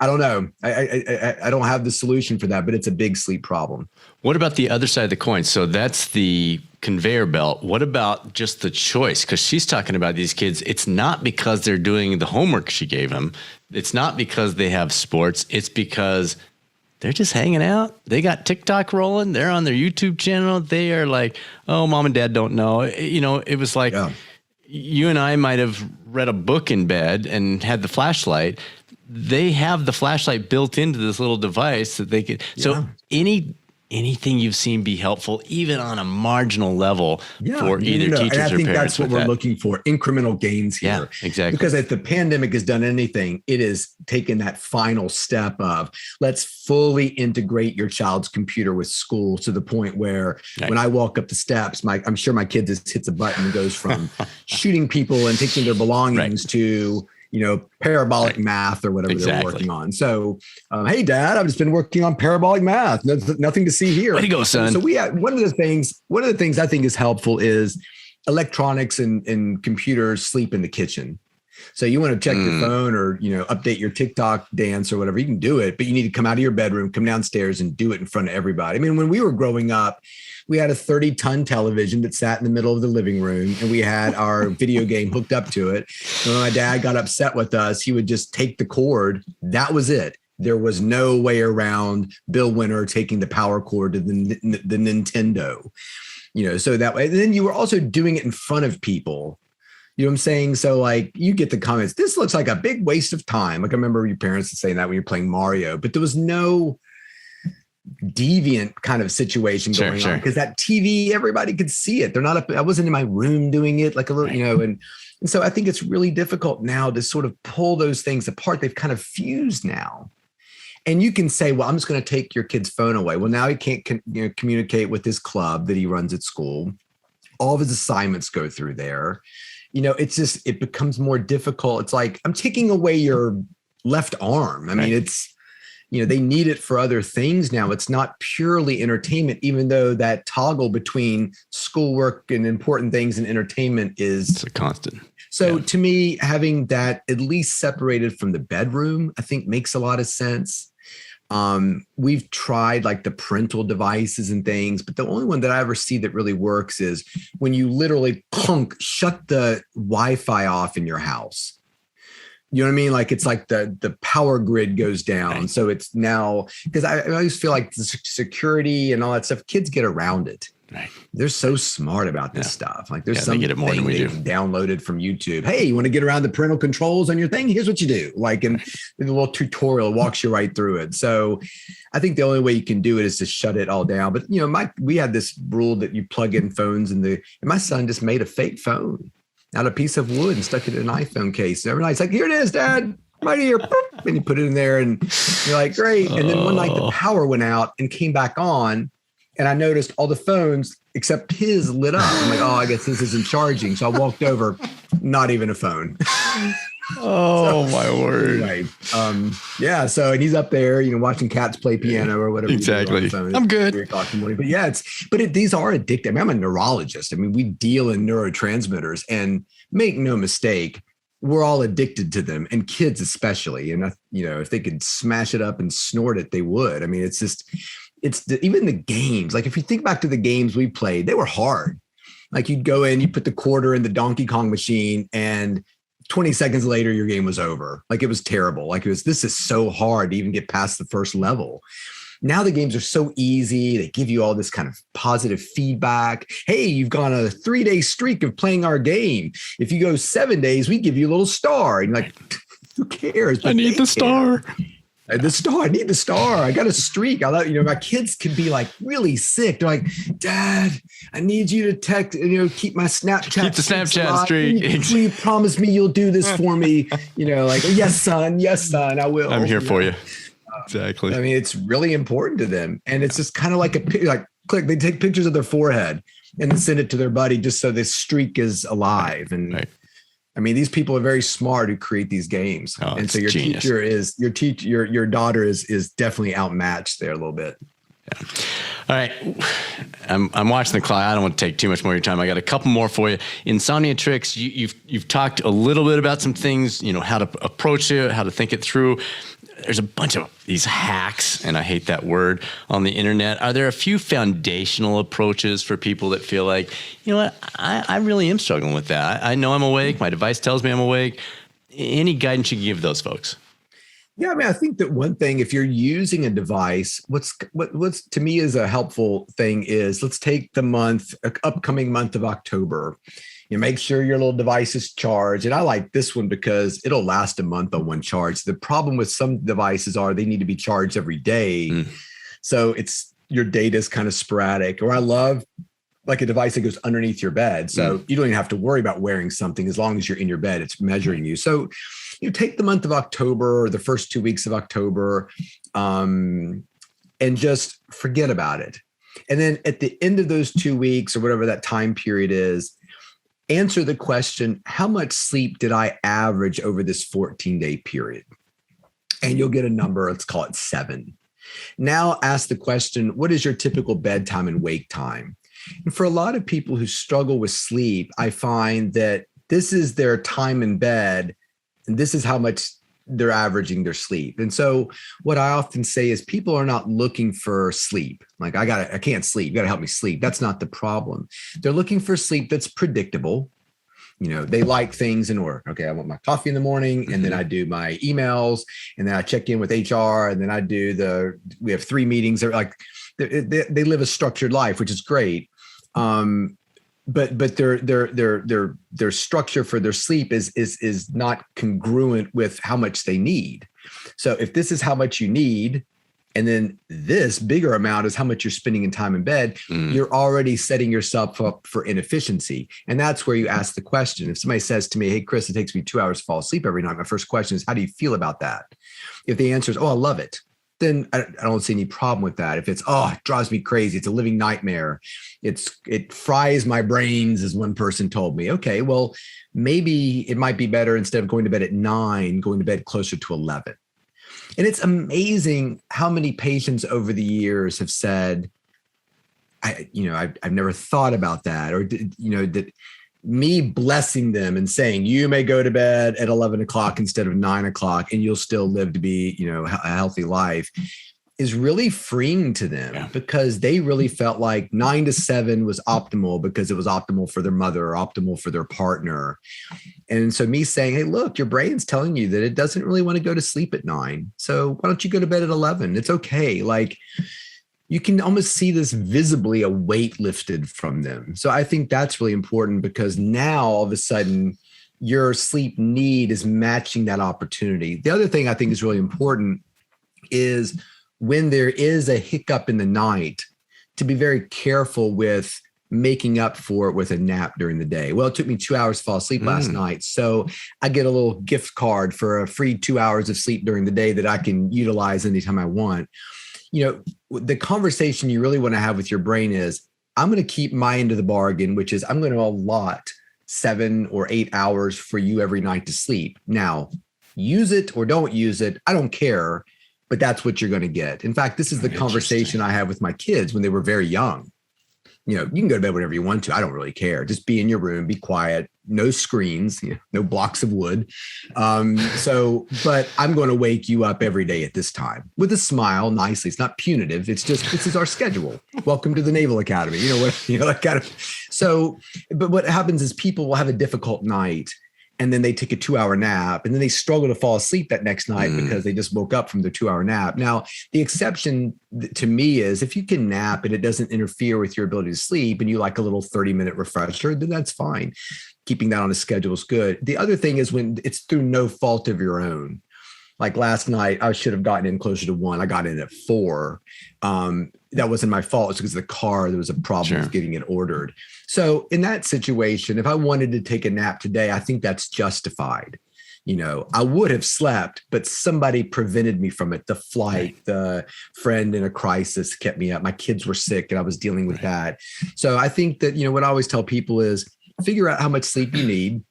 I don't know. I don't have the solution for that, but it's a big sleep problem. What about the other side of the coin? So that's the conveyor belt, what about just the choice? Because she's talking about these kids. It's not because they're doing the homework she gave them. It's not because they have sports. It's because they're just hanging out. They got TikTok rolling. They're on their YouTube channel. They are like, oh, mom and dad don't know. It was like you and I might have read a book in bed and had the flashlight. They have the flashlight built into this little device that they could. Yeah. So anything you've seen be helpful, even on a marginal level for either teachers or parents. And I think that's what we're looking for, incremental gains here. Yeah, exactly. Because if the pandemic has done anything, it has taken that final step of let's fully integrate your child's computer with school to the point where when I walk up the steps, I'm sure my kid just hits a button and goes from shooting people and taking their belongings to parabolic math or whatever they're working on. So, hey, Dad, I've just been working on parabolic math. Nothing to see here. Way to go, son. So one of the things I think is helpful is electronics and computers sleep in the kitchen. So you want to check your phone or, update your TikTok dance or whatever, you can do it, but you need to come out of your bedroom, come downstairs and do it in front of everybody. I mean, when we were growing up, we had a 30-ton television that sat in the middle of the living room, and we had our video game hooked up to it. And when my dad got upset with us, he would just take the cord. That was it. There was no way around Bill Winter taking the power cord to the Nintendo, so that way. And then you were also doing it in front of people. You know what I'm saying? So like you get the comments, this looks like a big waste of time. Like I remember your parents saying that when you're playing Mario, but there was no deviant kind of situation going on because that TV, everybody could see it. They're not up. I wasn't in my room doing it like a little, and so I think it's really difficult now to sort of pull those things apart. They've kind of fused now. And you can say, well, I'm just going to take your kid's phone away. Well, now he can't communicate with his club that he runs at school. All of his assignments go through there. It's just, it becomes more difficult. It's like, I'm taking away your left arm. I mean, it's, they need it for other things now. It's not purely entertainment, even though that toggle between schoolwork and important things and entertainment is a constant. So to me, having that at least separated from the bedroom, I think makes a lot of sense. We've tried like the parental devices and things, but the only one that I ever see that really works is when you literally shut the Wi-Fi off in your house. You know what I mean? Like it's like the power grid goes down. Right. So it's now, because I always feel like the security and all that stuff, kids get around it. Right. They're so smart about this stuff. Like there's something they get it more than we do. Downloaded from YouTube. Hey, you want to get around the parental controls on your thing? Here's what you do. Like, and the little tutorial walks you right through it. So I think the only way you can do it is to shut it all down. But we had this rule that you plug in phones and my son just made a fake phone out of a piece of wood and stuck it in an iPhone case. And every night it's like, here it is, Dad. Right here. And you put it in there and you're like, great. And then one night the power went out and came back on. And I noticed all the phones except his lit up. I'm like, oh, I guess this isn't charging. So I walked over, not even a phone. My word. Anyway, So, and he's up there, watching cats play piano or whatever. Exactly. I'm good. 3 o'clock in the morning. But these are addictive. I mean, I'm a neurologist. I mean, we deal in neurotransmitters, and make no mistake, we're all addicted to them, and kids especially. And if they could smash it up and snort it, they would. I mean, it's just. Even the games, like if you think back to the games we played, they were hard. Like you'd go in, you put the quarter in the Donkey Kong machine, and 20 seconds later, your game was over. Like it was terrible. Like this is so hard to even get past the first level. Now the games are so easy. They give you all this kind of positive feedback. Hey, you've gone a 3-day streak of playing our game. If you go 7 days, we give you a little star. And you're like, who cares? But I need the star. The star. I need the star. I got a streak. My kids can be like really sick. They're like, Dad, I need you to text, keep my Snapchat. Keep the Snapchat streak. Please promise me you'll do this for me. Like, yes, son, I will. I'm here for you. Exactly. I mean, it's really important to them. And it's just kind of like click, they take pictures of their forehead and then send it to their buddy just so this streak is alive. And right. I mean, these people are very smart who create these games. And so your daughter is definitely outmatched there a little bit. Yeah. All right. I'm watching the clock. I don't want to take too much more of your time. I got a couple more for you. Insomnia tricks. You've talked a little bit about some things, how to approach it, how to think it through. there's a bunch of these hacks, and I hate that word, on the internet. Are there a few foundational approaches for people that feel like, you know what, I really am struggling with that. I know I'm awake. My device tells me I'm awake. Any guidance you can give those folks? Yeah, I mean, I think that one thing, if you're using a device, what's to me is a helpful thing is, let's take the upcoming month of October. You make sure your little device is charged. And I like this one because it'll last a month on one charge. The problem with some devices are they need to be charged every day. So your data is kind of sporadic. Or I love like a device that goes underneath your bed. So you don't even have to worry about wearing something as long as you're in your bed, it's measuring you. So you take the month of October or the first 2 weeks of October and just forget about it. And then at the end of those 2 weeks or whatever that time period is, answer the question, how much sleep did I average over this 14-day period? And you'll get a number, let's call it 7. Now ask the question, what is your typical bedtime and wake time? And for a lot of people who struggle with sleep, I find that this is their time in bed, and this is how much they're averaging their sleep. And so what I often say is people are not looking for sleep. Like I can't sleep. You got to help me sleep. That's not the problem. They're looking for sleep that's predictable. You know, they like things in order. Okay, I want my coffee in the morning, and then I do my emails, and then I check in with HR, and then we have 3 meetings. They're like, they live a structured life, which is great. But their structure for their sleep is not congruent with how much they need. So if this is how much you need, and then this bigger amount is how much you're spending in time in bed, you're already setting yourself up for inefficiency. And that's where you ask the question. If somebody says to me, hey, Chris, it takes me 2 hours to fall asleep every night, my first question is, how do you feel about that? If the answer is, oh, I love it, then I don't see any problem with that. If it's, oh, it drives me crazy, it's a living nightmare, it fries my brains, as one person told me. Okay, well, maybe it might be better, instead of going to bed at 9, going to bed closer to 11. And it's amazing how many patients over the years have said, I've never thought about that, or that me blessing them and saying, you may go to bed at 11 o'clock instead of 9 o'clock, and you'll still live to be, a healthy life, is really freeing to them, because they really felt like 9 to 7 was optimal because it was optimal for their mother or optimal for their partner. And so me saying, hey, look, your brain's telling you that it doesn't really want to go to sleep at 9. So why don't you go to bed at 11? It's okay. Like, you can almost see this visibly, a weight lifted from them. So I think that's really important, because now all of a sudden your sleep need is matching that opportunity. The other thing I think is really important is when there is a hiccup in the night, to be very careful with making up for it with a nap during the day. Well, it took me 2 hours to fall asleep last night, so I get a little gift card for a free 2 hours of sleep during the day that I can utilize anytime I want. The conversation you really want to have with your brain is, I'm going to keep my end of the bargain, which is I'm going to allot 7 or 8 hours for you every night to sleep. Now, use it or don't use it, I don't care, but that's what you're going to get. In fact, this is the conversation I have with my kids when they were very young. You can go to bed whenever you want to. I don't really care. Just be in your room, be quiet, no screens, no blocks of wood. But I'm going to wake you up every day at this time with a smile, nicely. It's not punitive. It's just, this is our schedule. Welcome to the Naval Academy. That kind of. So, but what happens is people will have a difficult night, and then they take a 2-hour nap, and then they struggle to fall asleep that next night because they just woke up from their 2-hour nap. Now, the exception to me is if you can nap and it doesn't interfere with your ability to sleep, and you like a little 30-minute refresher, then that's fine. Keeping that on a schedule is good. The other thing is when it's through no fault of your own. Like last night, I should have gotten in closer to 1. I got in at 4. That wasn't my fault. It's because of the car, there was a problem with getting it ordered. So in that situation, if I wanted to take a nap today, I think that's justified. I would have slept, but somebody prevented me from it. The flight, the friend in a crisis kept me up. My kids were sick and I was dealing with that. So I think that, what I always tell people is figure out how much sleep you need,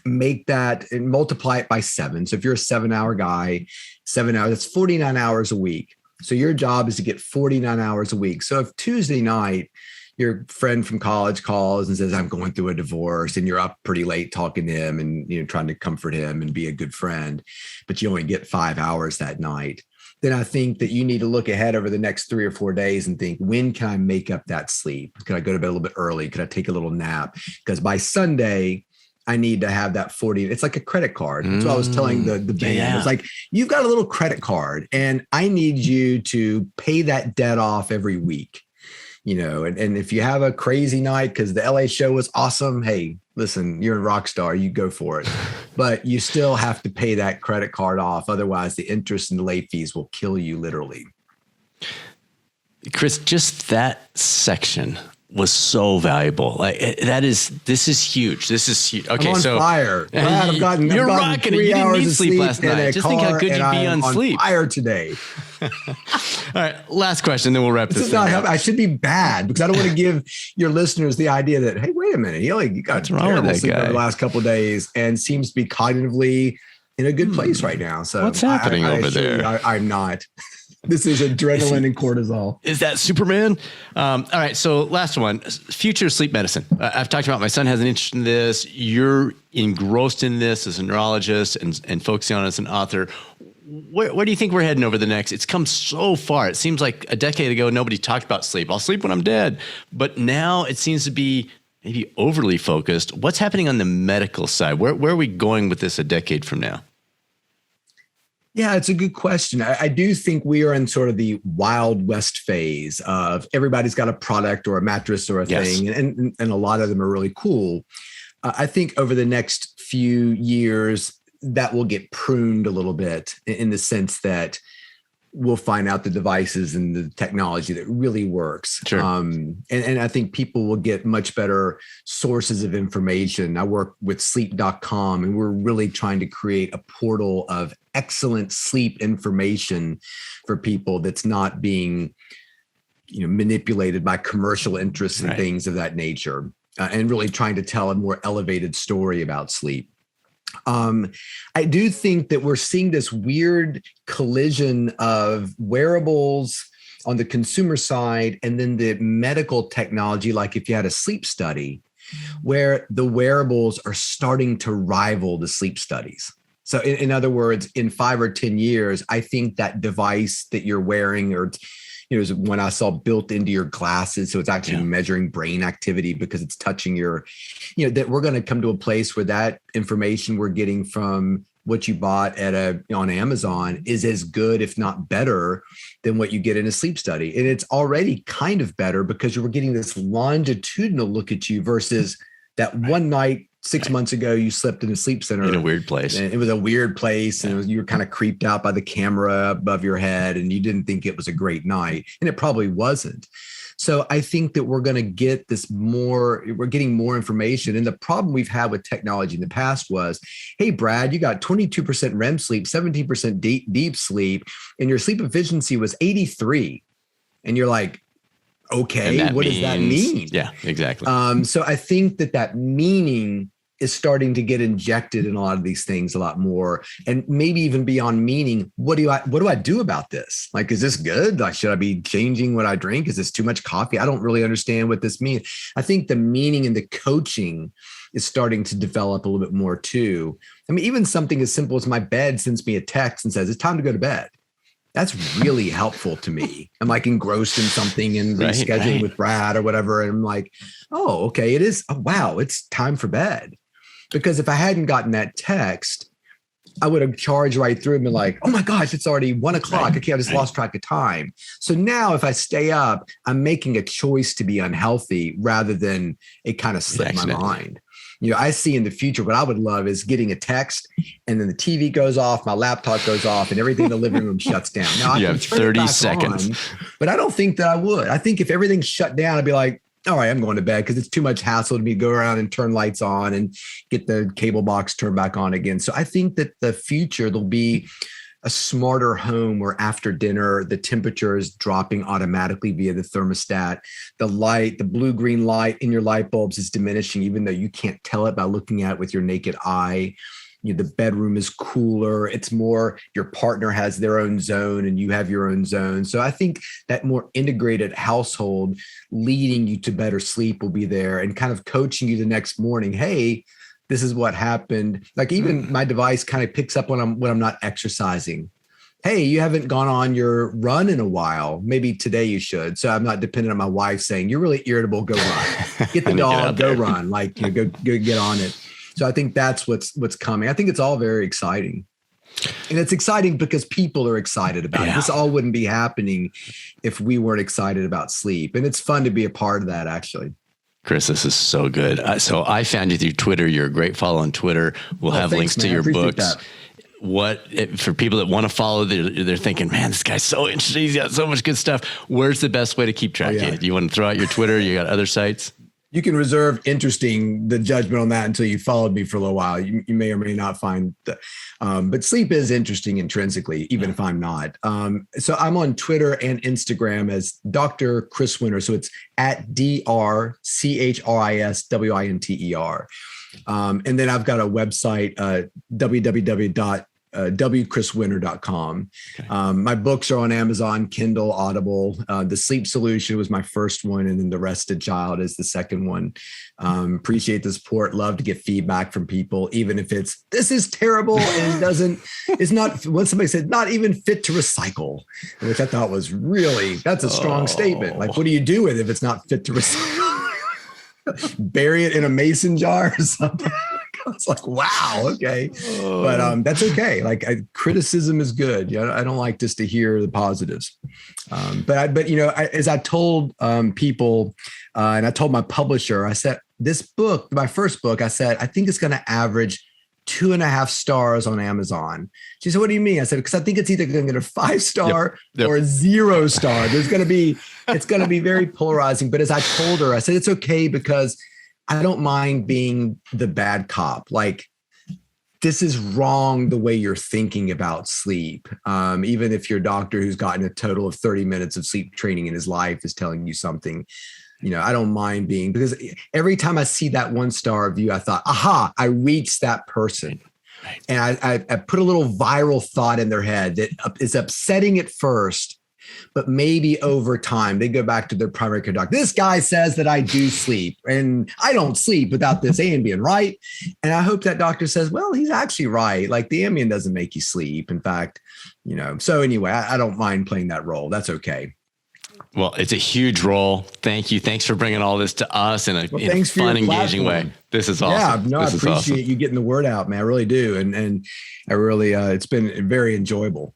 make that and multiply it by 7. So if you're a 7-hour guy, 7 hours, that's 49 hours a week. So your job is to get 49 hours a week. So if Tuesday night, your friend from college calls and says, I'm going through a divorce, and you're up pretty late talking to him and, trying to comfort him and be a good friend, but you only get 5 hours that night. Then I think that you need to look ahead over the next 3 or 4 days and think, when can I make up that sleep? Can I go to bed a little bit early? Could I take a little nap? Because by Sunday, I need to have that 40. It's like a credit card. That's what I was telling the band. Yeah. It's like, you've got a little credit card and I need you to pay that debt off every week. And if you have a crazy night because the LA show was awesome, hey, listen, you're a rock star, you go for it. But you still have to pay that credit card off. Otherwise, the interest and the late fees will kill you literally. Chris, just that section was so valuable. This is huge. Okay, I'm on fire. Brad, you're rocking it. You didn't need sleep last night. Just think how good you'd be on sleep. Fire today. All right, last question, then we'll wrap this up. I should be bad because I don't want to give your listeners the idea that, hey, wait a minute, he got terrible sleep over the last couple of days and seems to be cognitively in a good place right now. So what's happening over there? I'm not. This is adrenaline and cortisol. Is that Superman? All right. So last one, future of sleep medicine. I've talked about my son has an interest in this. You're engrossed in this as a neurologist and focusing on it as an author. Where do you think we're heading over the next? It's come so far. It seems like a decade ago, nobody talked about sleep. I'll sleep when I'm dead. But now it seems to be maybe overly focused. What's happening on the medical side? Where are we going with this a decade from now? Yeah, it's a good question. I do think we are in sort of the Wild West phase of everybody's got a product or a mattress or a thing, and a lot of them are really cool. I think over the next few years, that will get pruned a little bit in the sense that we'll find out the devices and the technology that really works. Sure. And I think people will get much better sources of information. I work with sleep.com, and we're really trying to create a portal of excellent sleep information for people that's not being, manipulated by commercial interests and things of that nature, and really trying to tell a more elevated story about sleep. I do think that we're seeing this weird collision of wearables on the consumer side and then the medical technology, like if you had a sleep study, where the wearables are starting to rival the sleep studies. So in other words, in 5 or 10 years, I think that device that you're wearing, or is when I saw built into your glasses. So it's actually measuring brain activity because it's touching your, that we're going to come to a place where that information we're getting from what you bought on Amazon is as good, if not better, than what you get in a sleep study. And it's already kind of better because you were getting this longitudinal look at you versus that one night 6 months ago, you slept in a sleep center in a weird place. And it was a weird place, and you were kind of creeped out by the camera above your head, and you didn't think it was a great night, and it probably wasn't. So I think that we're going to get we're getting more information. And the problem we've had with technology in the past was, hey, Brad, you got 22% REM sleep, 17% deep sleep, and your sleep efficiency was 83. And you're like, okay, what does that mean? Yeah, exactly. So I think that meaning is starting to get injected in a lot of these things a lot more, and maybe even beyond meaning. What do I do about this? Like, is this good? Like, should I be changing what I drink? Is this too much coffee? I don't really understand what this means. I think the meaning and the coaching is starting to develop a little bit more too. I mean, even something as simple as my bed sends me a text and says, it's time to go to bed. That's really helpful to me. I'm like engrossed in something and rescheduling with Brad or whatever. And I'm like, oh, okay, it is. Oh, wow, it's time for bed. Because if I hadn't gotten that text, I would have charged right through and been like, oh my gosh, it's already 1 o'clock. Okay, I just lost track of time. So now if I stay up, I'm making a choice to be unhealthy rather than it kind of slipped my mind. I see in the future, what I would love is getting a text and then the TV goes off, my laptop goes off, and everything in the living room shuts down. Now I have 30 seconds, but I don't think that I would. I think if everything shut down, I'd be like, all right, I'm going to bed because it's too much hassle to me to go around and turn lights on and get the cable box turned back on again. So I think that the future, there'll be a smarter home where after dinner, the temperature is dropping automatically via the thermostat. The light, the blue-green light in your light bulbs is diminishing, even though you can't tell it by looking at it with your naked eye. the bedroom is cooler. It's more, your partner has their own zone and you have your own zone. So I think that more integrated household leading you to better sleep will be there, and kind of coaching you the next morning. Hey, this is what happened. Like even my device kind of picks up when I'm not exercising. Hey, you haven't gone on your run in a while. Maybe today you should. So I'm not dependent on my wife saying, you're really irritable, go run. Get the dog, go run. Like, go get on it. So I think that's what's coming. I think it's all very exciting. And it's exciting because people are excited about it. This all wouldn't be happening if we weren't excited about sleep. And it's fun to be a part of that, actually. Chris, this is so good. So I found you through Twitter. You're a great follow on Twitter. We'll have links to your books. For people that want to follow, they're thinking, man, this guy's so interesting. He's got so much good stuff. Where's the best way to keep track of it? You want to throw out your Twitter? You got other sites? You can reserve the judgment on that until you followed me for a little while. You may or may not find but sleep is interesting intrinsically, even if I'm not. So I'm on Twitter and Instagram as Dr. Chris Winter. So it's at DrChrisWinter. And then I've got a website, www.wchriswinter.com. My books are on Amazon, Kindle, Audible. The Sleep Solution was my first one, and then The Rested Child is the second one. Appreciate the support. Love to get feedback from people, even if this is terrible and it's not, when somebody said not even fit to recycle, which I thought was that's a strong statement. Like, what do you do with it if it's not fit to recycle? Bury it in a mason jar or something. It's like, wow, okay. But that's okay. Like, criticism is good. I don't like just to hear the positives. As I told people, and I told my publisher, I said, this book, my first book, I said, I think it's going to average 2.5 stars on Amazon. She said, what do you mean? I said, because I think it's either going to get a 5-star or a 0-star. It's going to be very polarizing. But as I told her, I said, it's okay because I don't mind being the bad cop. Like, this is wrong the way you're thinking about sleep. Even if your doctor who's gotten a total of 30 minutes of sleep training in his life is telling you something, I don't mind because every time I see that 1-star review, I thought, aha, I reached that person. Right. And I put a little viral thought in their head that is upsetting at first, but maybe over time they go back to their primary care doctor. This guy says that I do sleep and I don't sleep without this Ambien, right? And I hope that doctor says, well, he's actually right. Like, the Ambien doesn't make you sleep. In fact, so anyway, I don't mind playing that role. That's okay. Well, it's a huge role. Thank you. Thanks for bringing all this to us in a fun, engaging way. This is awesome. Yeah, no, I appreciate you getting the word out, man. I really do. And I really, it's been very enjoyable.